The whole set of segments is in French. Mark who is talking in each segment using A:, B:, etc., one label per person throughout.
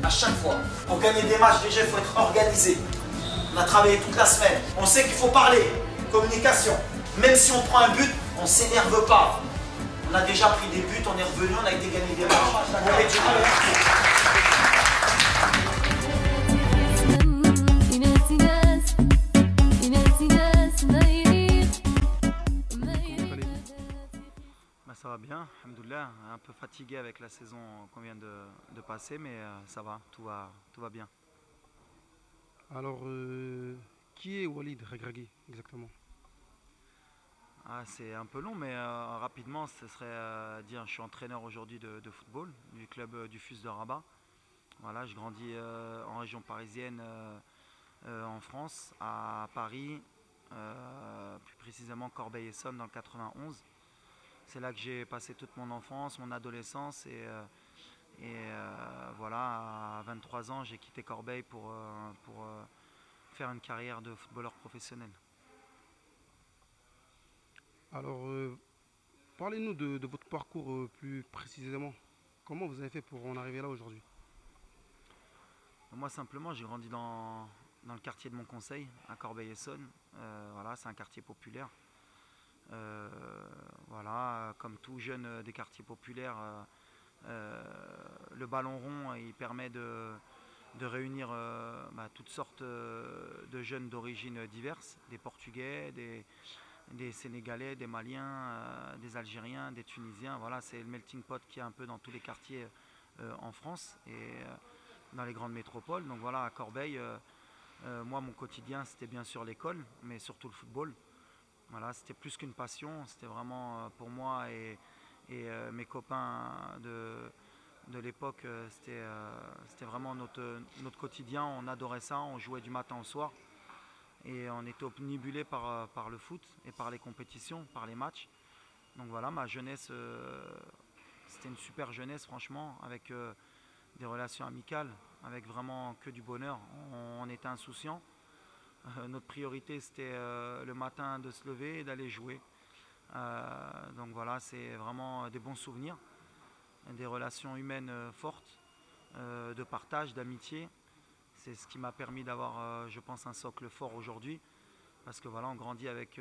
A: À chaque fois. Pour gagner des matchs, déjà, il faut être organisé. On a travaillé toute la semaine. On sait qu'il faut parler. Communication. Même si on prend un but, on ne s'énerve pas. On a déjà pris des buts, on est revenu, on a été gagné des matchs. On met du
B: Ça va bien, alhamdoulilah, un peu fatigué avec la saison qu'on vient de passer, mais ça va, tout va bien.
C: Alors, qui est Walid Regragui exactement?
B: C'est un peu long, mais rapidement, ce serait dire je suis entraîneur aujourd'hui de football du club du FUS de Rabat. Voilà, je grandis en région parisienne, en France, à Paris, plus précisément Corbeil-Essonnes dans le 91. C'est là que j'ai passé toute mon enfance, mon adolescence et voilà, à 23 ans, j'ai quitté Corbeil pour faire une carrière de footballeur professionnel.
C: Alors, parlez-nous de votre parcours plus précisément. Comment vous avez fait pour en arriver là aujourd'hui?
B: Moi, simplement, j'ai grandi dans le quartier de Montconseil, à Corbeil-Essonnes. Voilà, c'est un quartier populaire. Voilà, comme tout jeune des quartiers populaires, le ballon rond il permet de réunir toutes sortes de jeunes d'origines diverses, des Portugais, des Sénégalais, des Maliens, des Algériens, des Tunisiens. Voilà, c'est le melting pot qui est un peu dans tous les quartiers en France et dans les grandes métropoles. Donc voilà, à Corbeil, moi mon quotidien c'était bien sûr l'école, mais surtout le football. Voilà, c'était plus qu'une passion, c'était vraiment pour moi et mes copains de l'époque, c'était vraiment notre quotidien, on adorait ça, on jouait du matin au soir et on était omnibulés par le foot et par les compétitions, par les matchs. Donc voilà, ma jeunesse, c'était une super jeunesse franchement, avec des relations amicales, avec vraiment que du bonheur, on était insouciants. Notre priorité c'était le matin de se lever et d'aller jouer. Donc voilà, c'est vraiment des bons souvenirs, des relations humaines fortes, de partage, d'amitié. C'est ce qui m'a permis d'avoir, je pense, un socle fort aujourd'hui. Parce que voilà, on grandit avec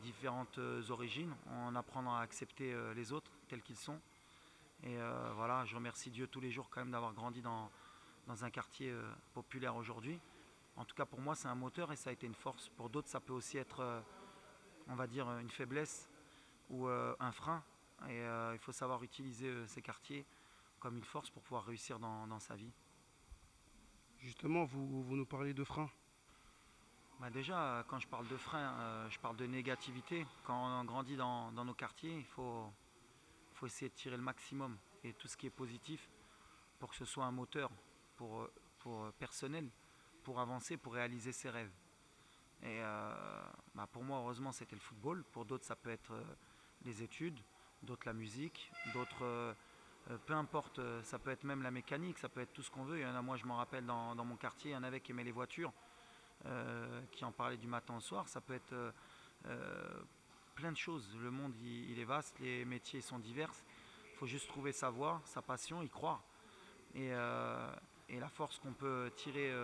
B: différentes origines, en apprenant à accepter les autres tels qu'ils sont. Et voilà, je remercie Dieu tous les jours quand même d'avoir grandi dans un quartier populaire aujourd'hui. En tout cas pour moi c'est un moteur et ça a été une force. Pour d'autres ça peut aussi être on va dire une faiblesse ou un frein. Et il faut savoir utiliser ces quartiers comme une force pour pouvoir réussir dans sa vie.
C: Justement, vous nous parlez de frein.
B: Déjà quand je parle de frein, je parle de négativité. Quand on grandit dans nos quartiers, il faut essayer de tirer le maximum. Et tout ce qui est positif pour que ce soit un moteur pour personnel, pour avancer, pour réaliser ses rêves. Et pour moi, heureusement, c'était le football. Pour d'autres, ça peut être les études, d'autres la musique, d'autres, peu importe, ça peut être même la mécanique, ça peut être tout ce qu'on veut. Il y en a, moi, je m'en rappelle dans mon quartier, il y en avait qui aimaient les voitures, qui en parlaient du matin au soir. Ça peut être plein de choses. Le monde, il est vaste, les métiers sont divers. Il faut juste trouver sa voie, sa passion, y croire. Et la force qu'on peut tirer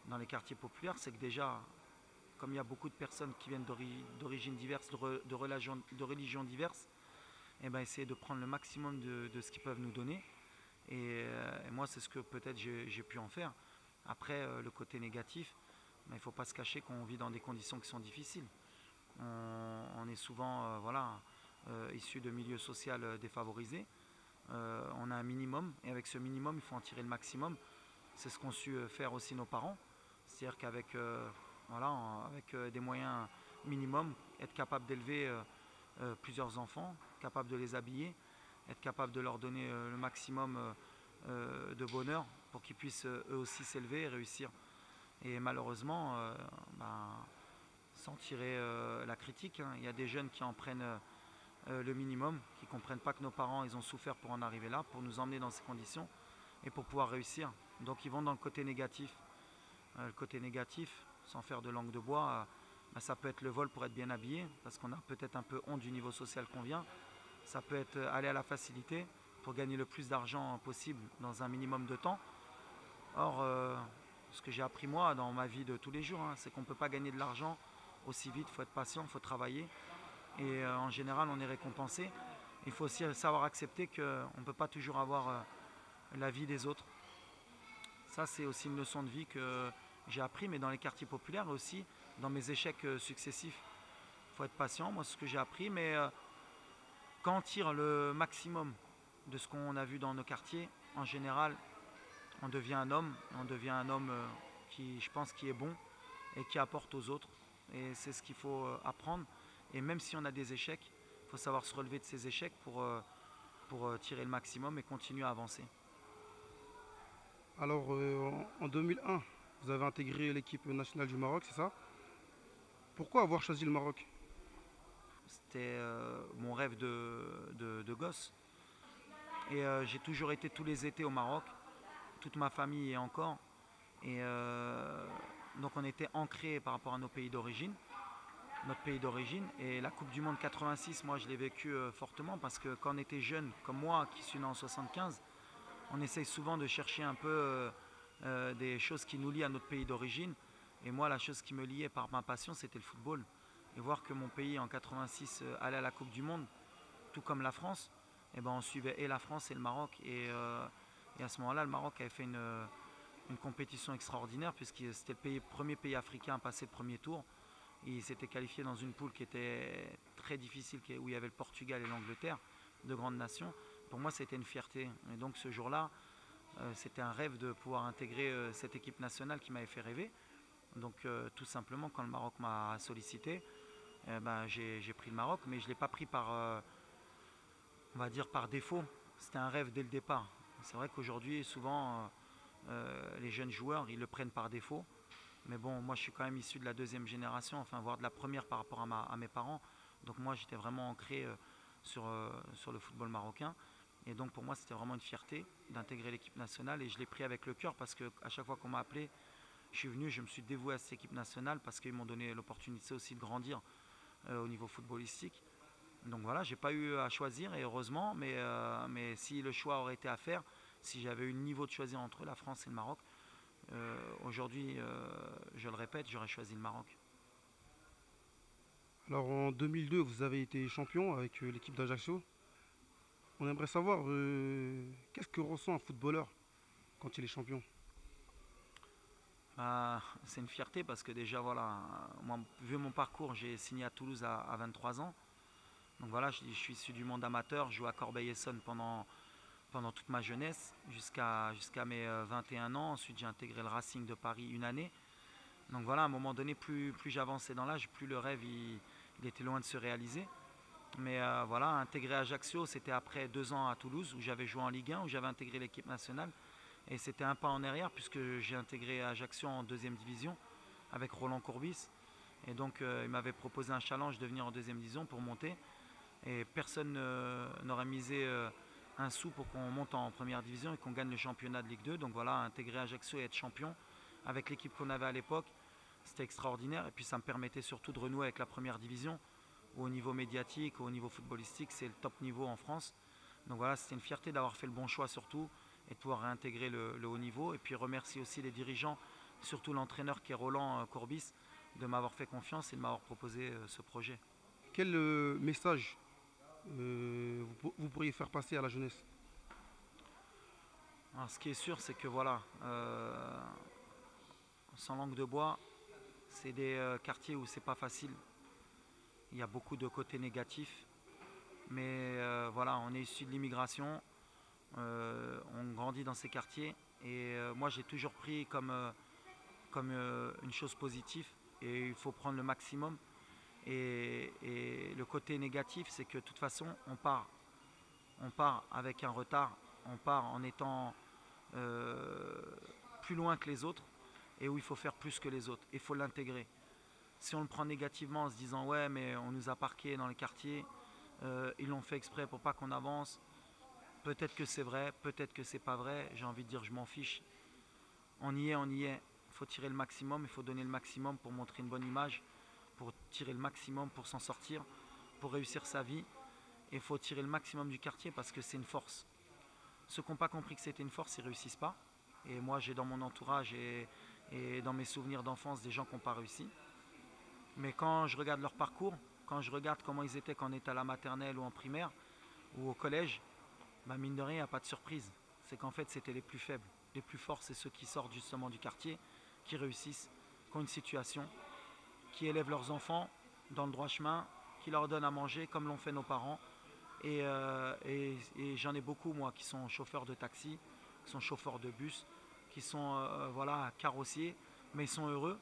B: dans les quartiers populaires, c'est que déjà, comme il y a beaucoup de personnes qui viennent d'origines diverses, de religions diverses, essayer de prendre le maximum de ce qu'ils peuvent nous donner. Et moi, c'est ce que peut-être j'ai pu en faire. Après, le côté négatif, il ne faut pas se cacher qu'on vit dans des conditions qui sont difficiles. On est souvent issus de milieux sociaux défavorisés. On a un minimum et avec ce minimum, il faut en tirer le maximum. C'est ce qu'ont su faire aussi nos parents. C'est-à-dire qu'avec avec des moyens minimums, être capable d'élever plusieurs enfants, capable de les habiller être capable de leur donner le maximum de bonheur pour qu'ils puissent eux aussi s'élever et réussir. Et malheureusement, sans tirer la critique, hein, il y a des jeunes qui en prennent le minimum, qui ne comprennent pas que nos parents ils ont souffert pour en arriver là, pour nous emmener dans ces conditions et pour pouvoir réussir. Donc ils vont dans le côté négatif. Le côté négatif, sans faire de langue de bois, ça peut être le vol pour être bien habillé, parce qu'on a peut-être un peu honte du niveau social qu'on vient. Ça peut être aller à la facilité pour gagner le plus d'argent possible dans un minimum de temps. Or, ce que j'ai appris moi dans ma vie de tous les jours, hein, c'est qu'on ne peut pas gagner de l'argent aussi vite, il faut être patient, il faut travailler. Et en général, on est récompensé. Il faut aussi savoir accepter qu'on ne peut pas toujours avoir la vie des autres. Ça, c'est aussi une leçon de vie que j'ai appris, mais dans les quartiers populaires et aussi dans mes échecs successifs. Il faut être patient, moi, c'est ce que j'ai appris, mais quand on tire le maximum de ce qu'on a vu dans nos quartiers, en général, on devient un homme qui, je pense, qui est bon et qui apporte aux autres. Et c'est ce qu'il faut apprendre. Et même si on a des échecs, il faut savoir se relever de ces échecs pour tirer le maximum et continuer à avancer.
C: Alors, en 2001, vous avez intégré l'équipe nationale du Maroc, c'est ça? Pourquoi avoir choisi le Maroc?
B: C'était mon rêve de gosse. Et j'ai toujours été tous les étés au Maroc, toute ma famille et encore. Et donc on était ancrés par rapport à nos pays d'origine, notre pays d'origine. Et la Coupe du Monde 86, moi je l'ai vécu fortement parce que quand on était jeune, comme moi qui suis né en 75, on essaye souvent de chercher un peu des choses qui nous lient à notre pays d'origine. Et moi, la chose qui me liait par ma passion, c'était le football. Et voir que mon pays en 86 allait à la Coupe du Monde, tout comme la France, et ben on suivait et la France et le Maroc. Et à ce moment-là, le Maroc avait fait une compétition extraordinaire puisque c'était le premier pays africain à passer le premier tour. Il s'était qualifié dans une poule qui était très difficile, où il y avait le Portugal et l'Angleterre, deux grandes nations. Pour moi, c'était une fierté. Et donc ce jour-là, c'était un rêve de pouvoir intégrer cette équipe nationale qui m'avait fait rêver. Donc tout simplement, quand le Maroc m'a sollicité, j'ai pris le Maroc, mais je ne l'ai pas pris par, on va dire, par défaut. C'était un rêve dès le départ. C'est vrai qu'aujourd'hui, souvent, les jeunes joueurs, ils le prennent par défaut. Mais bon, moi, je suis quand même issu de la deuxième génération, enfin, voire de la première par rapport à mes parents. Donc moi, j'étais vraiment ancré sur le football marocain. Et donc pour moi, c'était vraiment une fierté d'intégrer l'équipe nationale. Et je l'ai pris avec le cœur parce qu'à chaque fois qu'on m'a appelé, je suis venu, je me suis dévoué à cette équipe nationale parce qu'ils m'ont donné l'opportunité aussi de grandir au niveau footballistique. Donc voilà, j'ai pas eu à choisir et heureusement, mais si le choix aurait été à faire, si j'avais eu le niveau de choisir entre la France et le Maroc, aujourd'hui, je le répète, j'aurais choisi le Maroc.
C: Alors en 2002, vous avez été champion avec l'équipe d'Ajaccio. On aimerait savoir qu'est-ce que ressent un footballeur quand il est champion?
B: C'est une fierté parce que déjà, voilà, moi, vu mon parcours, j'ai signé à Toulouse à 23 ans. Donc voilà, je suis issu du monde amateur, je joue à Corbeil-Essonnes pendant toute ma jeunesse, jusqu'à mes 21 ans. Ensuite, j'ai intégré le Racing de Paris une année. Donc voilà, à un moment donné, plus j'avançais dans l'âge, plus le rêve il était loin de se réaliser. Mais voilà, intégrer Ajaccio, c'était après 2 ans à Toulouse, où j'avais joué en Ligue 1, où j'avais intégré l'équipe nationale. Et c'était un pas en arrière, puisque j'ai intégré Ajaccio en 2e division, avec Roland Courbis. Et donc, il m'avait proposé un challenge de venir en 2e division pour monter. Et personne n'aurait misé un sou pour qu'on monte en première division et qu'on gagne le championnat de Ligue 2. Donc voilà, intégrer Ajaccio et être champion avec l'équipe qu'on avait à l'époque, c'était extraordinaire. Et puis ça me permettait surtout de renouer avec la première division, où au niveau médiatique, au niveau footballistique, c'est le top niveau en France. Donc voilà, c'était une fierté d'avoir fait le bon choix surtout et de pouvoir réintégrer le haut niveau. Et puis remercier aussi les dirigeants, surtout l'entraîneur qui est Roland Courbis, de m'avoir fait confiance et de m'avoir proposé ce projet.
C: Quel message vous pourriez faire passer à la jeunesse?
B: Alors, ce qui est sûr, c'est que voilà, sans langue de bois, c'est des quartiers où c'est pas facile. Il y a beaucoup de côtés négatifs. Mais voilà, on est issu de l'immigration, on grandit dans ces quartiers. Et moi, j'ai toujours pris comme une chose positive. Et il faut prendre le maximum. Et le côté négatif, c'est que de toute façon, on part on part avec un retard, on part en étant plus loin que les autres et où il faut faire plus que les autres. Il faut l'intégrer. Si on le prend négativement en se disant ouais mais on nous a parqués dans les quartiers, ils l'ont fait exprès pour pas qu'on avance, peut-être que c'est vrai, peut-être que c'est pas vrai, j'ai envie de dire je m'en fiche. On y est, il faut tirer le maximum, il faut donner le maximum pour montrer une bonne image, pour tirer le maximum pour s'en sortir, pour réussir sa vie. Et il faut tirer le maximum du quartier parce que c'est une force. Ceux qui n'ont pas compris que c'était une force, ils ne réussissent pas. Et moi j'ai dans mon entourage et dans mes souvenirs d'enfance des gens qui n'ont pas réussi. Mais quand je regarde leur parcours, quand je regarde comment ils étaient quand on était à la maternelle ou en primaire ou au collège, bah mine de rien, il n'y a pas de surprise. C'est qu'en fait, c'était les plus faibles. Les plus forts, c'est ceux qui sortent justement du quartier, qui réussissent, qui ont une situation, qui élèvent leurs enfants dans le droit chemin, qui leur donnent à manger comme l'ont fait nos parents. Et j'en ai beaucoup, moi, qui sont chauffeurs de taxi, qui sont chauffeurs de bus, qui sont voilà, carrossiers, mais ils sont heureux.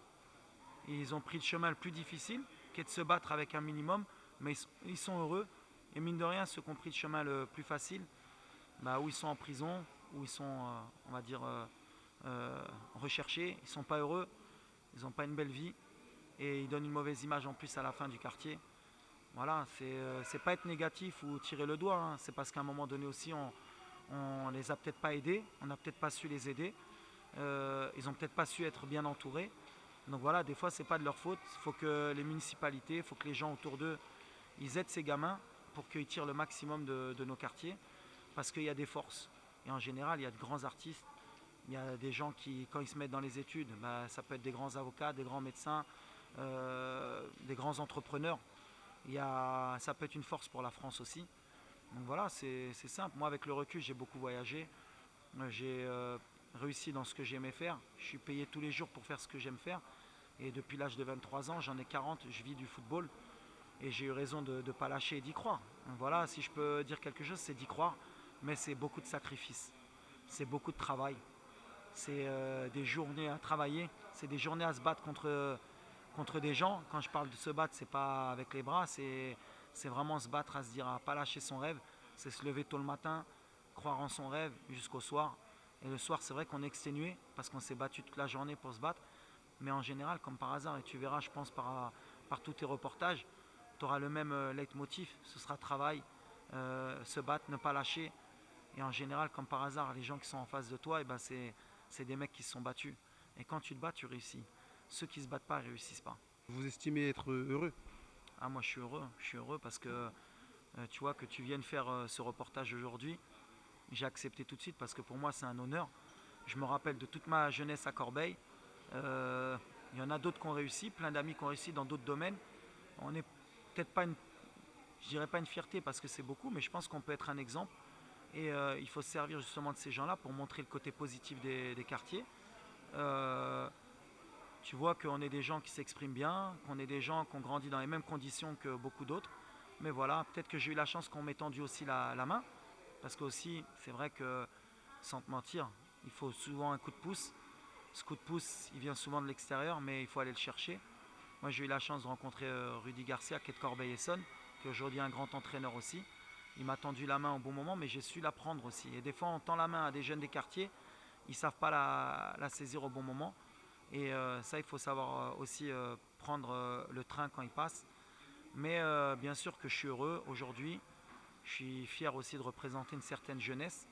B: Et ils ont pris le chemin le plus difficile, qui est de se battre avec un minimum, mais ils sont heureux. Et mine de rien, ceux qui ont pris le chemin le plus facile, bah, où ils sont en prison, où ils sont, on va dire, recherchés, ils ne sont pas heureux, ils n'ont pas une belle vie, et ils donnent une mauvaise image en plus à la fin du quartier. Voilà, c'est pas être négatif ou tirer le doigt, hein. C'est parce qu'à un moment donné aussi, on les a peut-être pas aidés, on n'a peut-être pas su les aider, ils n'ont peut-être pas su être bien entourés. Donc voilà, des fois, c'est pas de leur faute. Il faut que les municipalités, il faut que les gens autour d'eux, ils aident ces gamins pour qu'ils tirent le maximum de nos quartiers, parce qu'il y a des forces. Et en général, il y a de grands artistes, il y a des gens qui, quand ils se mettent dans les études, bah, ça peut être des grands avocats, des grands médecins, des grands entrepreneurs. Ça peut être une force pour la France aussi. Donc voilà, c'est simple. Moi, avec le recul, j'ai beaucoup voyagé. J'ai réussi dans ce que j'aimais faire. Je suis payé tous les jours pour faire ce que j'aime faire. Et depuis l'âge de 23 ans, j'en ai 40, je vis du football. Et j'ai eu raison de ne pas lâcher et d'y croire. Donc voilà, si je peux dire quelque chose, c'est d'y croire. Mais c'est beaucoup de sacrifices. C'est beaucoup de travail. C'est des journées à travailler. C'est des journées à se battre contre des gens. Quand je parle de se battre, c'est pas avec les bras. C'est vraiment se battre, à se dire, à ne pas lâcher son rêve. C'est se lever tôt le matin, croire en son rêve jusqu'au soir. Et le soir, c'est vrai qu'on est exténué parce qu'on s'est battu toute la journée pour se battre. Mais en général, comme par hasard, et tu verras, je pense, par tous tes reportages, tu auras le même leitmotiv. Ce sera travail, se battre, ne pas lâcher. Et en général, comme par hasard, les gens qui sont en face de toi, eh ben c'est des mecs qui se sont battus. Et quand tu te bats, tu réussis. Ceux qui ne se battent pas, ils ne réussissent pas.
C: Vous estimez être heureux?
B: Ah, moi, je suis heureux parce que tu vois que tu viennes faire ce reportage aujourd'hui. J'ai accepté tout de suite parce que pour moi, c'est un honneur. Je me rappelle de toute ma jeunesse à Corbeil. Il y en a d'autres qui ont réussi, plein d'amis qui ont réussi dans d'autres domaines. On n'est peut-être pas je dirais pas une fierté parce que c'est beaucoup, mais je pense qu'on peut être un exemple. Et il faut se servir justement de ces gens-là pour montrer le côté positif des quartiers. Tu vois qu'on est des gens qui s'expriment bien, qu'on est des gens qui ont grandi dans les mêmes conditions que beaucoup d'autres. Mais voilà, peut-être que j'ai eu la chance qu'on m'ait tendu aussi la main. Parce que aussi, c'est vrai que, sans te mentir, il faut souvent un coup de pouce. Ce coup de pouce, il vient souvent de l'extérieur, mais il faut aller le chercher. Moi, j'ai eu la chance de rencontrer Rudy Garcia, qui est de Corbeil-Essonnes, qui est aujourd'hui un grand entraîneur aussi. Il m'a tendu la main au bon moment, mais j'ai su la prendre aussi. Et des fois, on tend la main à des jeunes des quartiers, ils ne savent pas la saisir au bon moment. Et ça, il faut savoir aussi prendre le train quand il passe. Mais bien sûr que je suis heureux aujourd'hui. Je suis fier aussi de représenter une certaine jeunesse.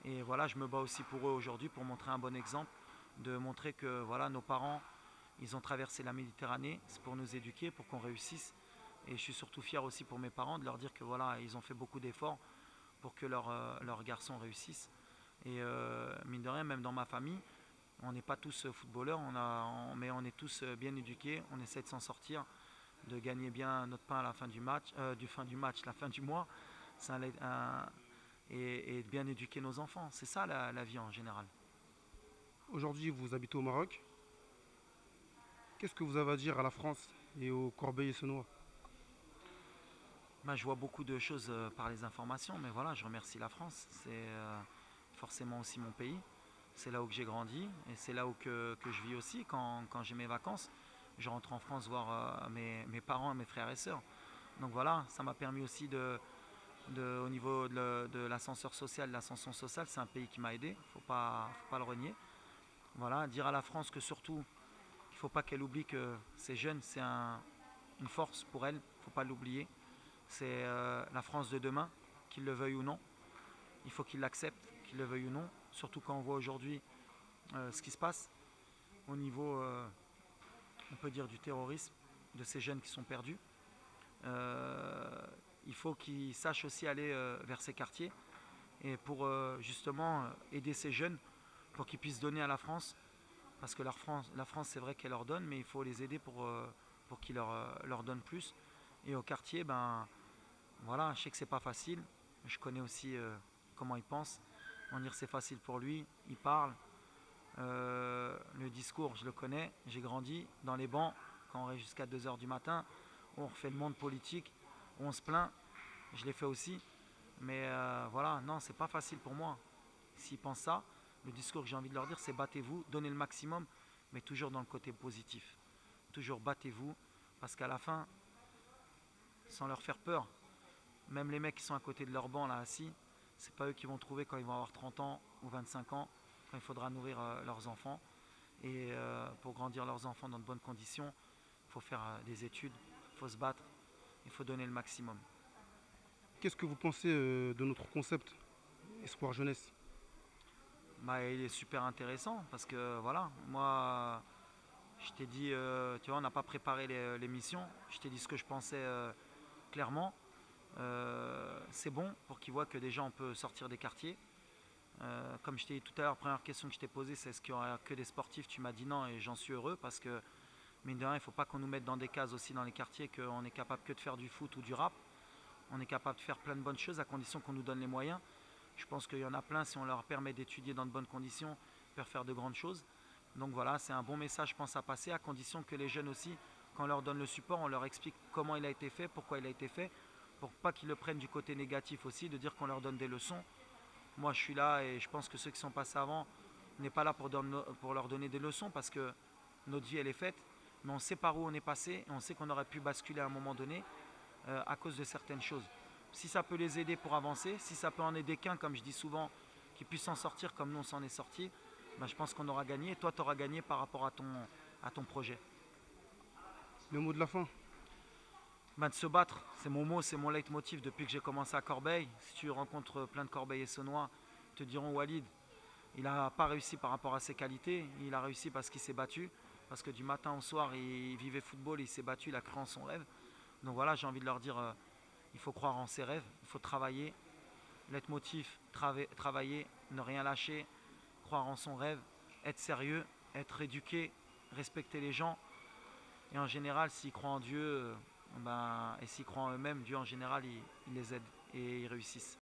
B: Et voilà, je me bats aussi pour eux aujourd'hui pour montrer un bon exemple. De montrer que voilà, nos parents, ils ont traversé la Méditerranée. C'est pour nous éduquer, pour qu'on réussisse. Et je suis surtout fier aussi pour mes parents de leur dire que voilà, ils ont fait beaucoup d'efforts pour que leurs garçons réussissent. Et mine de rien, même dans ma famille, on n'est pas tous footballeurs, mais on est tous bien éduqués. On essaie de s'en sortir, de gagner bien notre pain à la fin du match, la fin du mois. Et de bien éduquer nos enfants. C'est ça la vie en général.
C: Aujourd'hui, vous habitez au Maroc. Qu'est-ce que vous avez à dire à la France et aux Corbeil-Essonnois?
B: Je vois beaucoup de choses par les informations, mais voilà, je remercie la France. C'est forcément aussi mon pays. C'est là où j'ai grandi et c'est là où que je vis aussi quand j'ai mes vacances. Je rentre en France voir mes parents et mes frères et sœurs. Donc voilà, ça m'a permis aussi de au niveau de l'ascenseur social, l'ascension sociale, c'est un pays qui m'a aidé, il ne faut pas le renier. Voilà, dire à la France que surtout, il ne faut pas qu'elle oublie que ces jeunes, c'est une force pour elle, il ne faut pas l'oublier. C'est la France de demain, qu'ils le veuillent ou non. Il faut qu'ils l'acceptent, qu'ils le veuillent ou non. Surtout quand on voit aujourd'hui ce qui se passe au niveau, on peut dire, du terrorisme, de ces jeunes qui sont perdus. Il faut qu'ils sachent aussi aller vers ces quartiers et pour justement aider ces jeunes pour qu'ils puissent donner à la France, parce que la France c'est vrai qu'elle leur donne, mais il faut les aider pour qu'ils leur donnent plus. Et au quartier, ben voilà, je sais que c'est pas facile, je connais aussi comment il pense. On va dire c'est facile pour lui, il parle, le discours je le connais, j'ai grandi dans les bancs quand on reste jusqu'à 2 h du matin, on refait le monde politique, on se plaint, je l'ai fait aussi, mais voilà, non, c'est pas facile pour moi. S'ils pensent ça, le discours que j'ai envie de leur dire, c'est battez-vous, donnez le maximum, mais toujours dans le côté positif. Toujours battez-vous, parce qu'à la fin, sans leur faire peur, même les mecs qui sont à côté de leur banc là assis, c'est pas eux qui vont trouver quand ils vont avoir 30 ans ou 25 ans, quand il faudra nourrir leurs enfants. Et pour grandir leurs enfants dans de bonnes conditions, il faut faire des études, il faut se battre, il faut donner le maximum.
C: Qu'est-ce que vous pensez de notre concept Espoir Jeunesse?
B: Bah, il est super intéressant parce que voilà, moi je t'ai dit, tu vois, on n'a pas préparé l'émission, je t'ai dit ce que je pensais clairement. C'est bon pour qu'ils voient que déjà on peut sortir des quartiers. Comme je t'ai dit tout à l'heure, la première question que je t'ai posée, c'est est-ce qu'il n'y aura que des sportifs? Tu m'as dit non et j'en suis heureux parce que, mine de rien, il ne faut pas qu'on nous mette dans des cases aussi dans les quartiers qu'on est capable que de faire du foot ou du rap. On est capable de faire plein de bonnes choses à condition qu'on nous donne les moyens. Je pense qu'il y en a plein, si on leur permet d'étudier dans de bonnes conditions, ils peuvent faire de grandes choses. Donc voilà, c'est un bon message, je pense, à passer, à condition que les jeunes aussi, quand on leur donne le support, on leur explique comment il a été fait, pourquoi il a été fait, pour pas qu'ils le prennent du côté négatif aussi, de dire qu'on leur donne des leçons. Moi, je suis là et je pense que ceux qui sont passés avant, on n'est pas là pour leur donner des leçons parce que notre vie, elle est faite, mais on sait par où on est passé et on sait qu'on aurait pu basculer à un moment donné à cause de certaines choses. Si ça peut les aider pour avancer, si ça peut en aider qu'un, comme je dis souvent, qui puisse s'en sortir comme nous on s'en est sorti, ben je pense qu'on aura gagné et toi tu auras gagné par rapport à ton projet.
C: Le mot de la fin?
B: Ben de se battre, c'est mon mot, c'est mon leitmotiv depuis que j'ai commencé à Corbeil. Si tu rencontres plein de Corbeil-Essonnois, ils te diront Walid, il n'a pas réussi par rapport à ses qualités, il a réussi parce qu'il s'est battu, parce que du matin au soir il vivait football, il s'est battu, il a cru en son rêve. Donc voilà, j'ai envie de leur dire, il faut croire en ses rêves, il faut travailler, leitmotiv, travailler, ne rien lâcher, croire en son rêve, être sérieux, être éduqué, respecter les gens. Et en général, s'ils croient en Dieu et s'ils croient en eux-mêmes, Dieu en général, il les aide et ils réussissent.